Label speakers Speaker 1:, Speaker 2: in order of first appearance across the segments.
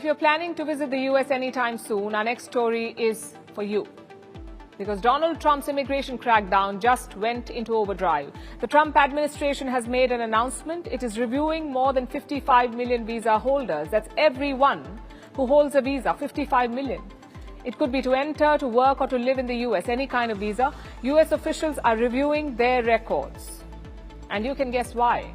Speaker 1: you're planning to visit the US anytime soon, our next story is for you. Because Donald Trump's immigration crackdown just went into overdrive. The Trump administration has made an announcement. It is reviewing more than 55 million visa holders. That's everyone who holds a visa, 55 million. It could be to enter, to work, or to live in the US, any kind of visa. US officials are reviewing their records. And you can guess why.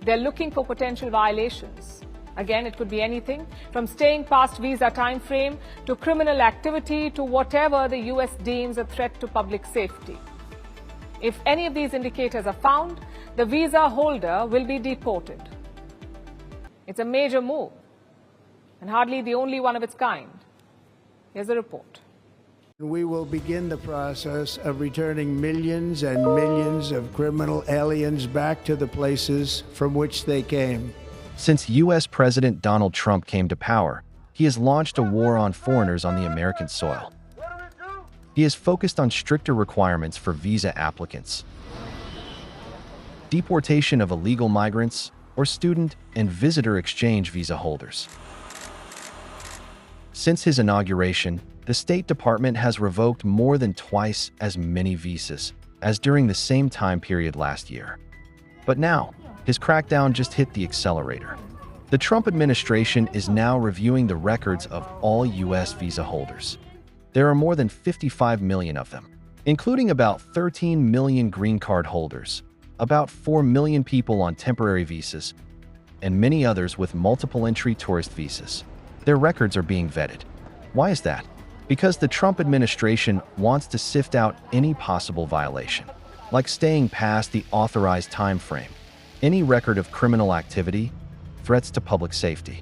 Speaker 1: They're looking for potential violations. Again, it could be anything from staying past visa time frame to criminal activity to whatever the US deems a threat to public safety. If any of these indicators are found, the visa holder will be deported. It's a major move and hardly the only one of its kind. Here's a report.
Speaker 2: We will begin the process of returning millions and millions of criminal aliens back to the places from which they came.
Speaker 3: Since U.S. President Donald Trump came to power, he has launched a war on foreigners on the American soil. He has focused on stricter requirements for visa applicants, deportation of illegal migrants, or student and visitor exchange visa holders. Since his inauguration, the State Department has revoked more than twice as many visas as during the same time period last year. But now, his crackdown just hit the accelerator. The Trump administration is now reviewing the records of all U.S. visa holders. There are more than 55 million of them, including about 13 million green card holders, about 4 million people on temporary visas, and many others with multiple entry tourist visas. Their records are being vetted. Why is that? Because the Trump administration wants to sift out any possible violation, like staying past the authorized time frame, any record of criminal activity, threats to public safety.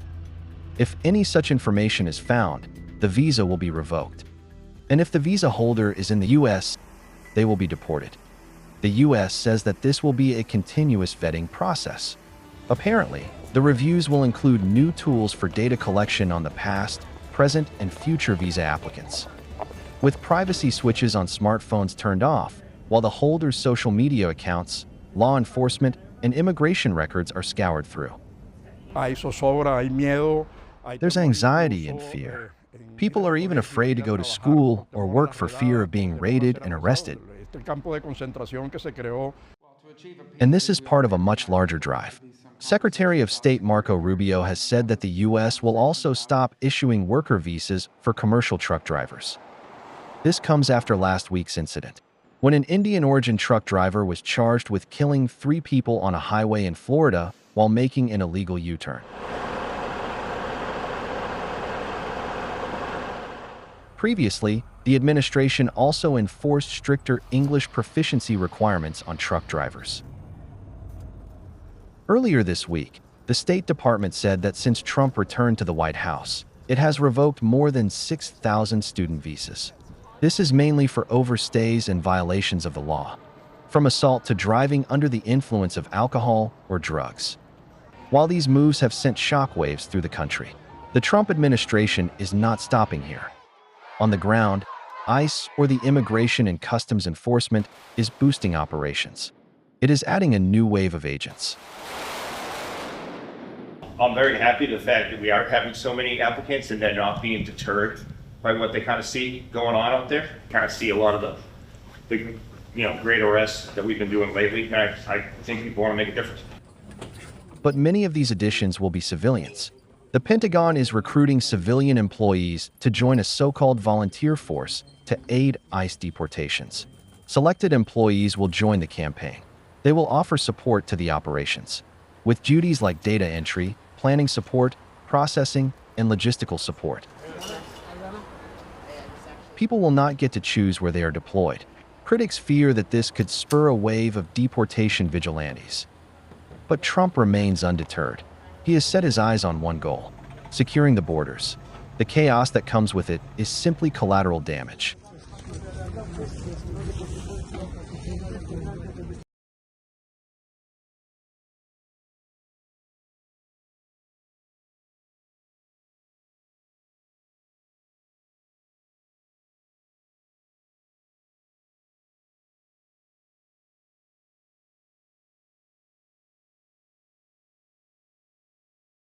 Speaker 3: If any such information is found, the visa will be revoked. And if the visa holder is in the U.S., they will be deported. The U.S. says that this will be a continuous vetting process. Apparently, the reviews will include new tools for data collection on the past, present, and future visa applicants. With privacy switches on smartphones turned off, while the holder's social media accounts, law enforcement, and immigration records are scoured through. There's anxiety and fear. People are even afraid to go to school or work for fear of being raided and arrested. And this is part of a much larger drive. Secretary of State Marco Rubio has said that the U.S. will also stop issuing worker visas for commercial truck drivers. This comes after last week's incident, when an Indian-origin truck driver was charged with killing 3 people on a highway in Florida while making an illegal U-turn. Previously, the administration also enforced stricter English proficiency requirements on truck drivers. Earlier this week, the State Department said that since Trump returned to the White House, it has revoked more than 6,000 student visas. This is mainly for overstays and violations of the law, from assault to driving under the influence of alcohol or drugs. While these moves have sent shockwaves through the country, the Trump administration is not stopping here. On the ground, ICE, or the Immigration and Customs Enforcement, is boosting operations. It is adding a new wave of agents.
Speaker 4: I'm very happy with the fact that we are having so many applicants and they're not being deterred by what they kind of see going on out there. Kind of see a lot of the great arrests that we've been doing lately. And I think people want to make a difference.
Speaker 3: But many of these additions will be civilians. The Pentagon is recruiting civilian employees to join a so-called volunteer force to aid ICE deportations. Selected employees will join the campaign. They will offer support to the operations, with duties like data entry, planning support, processing, and logistical support. People will not get to choose where they are deployed. Critics fear that this could spur a wave of deportation vigilantes. But Trump remains undeterred. He has set his eyes on one goal: securing the borders. The chaos that comes with it is simply collateral damage.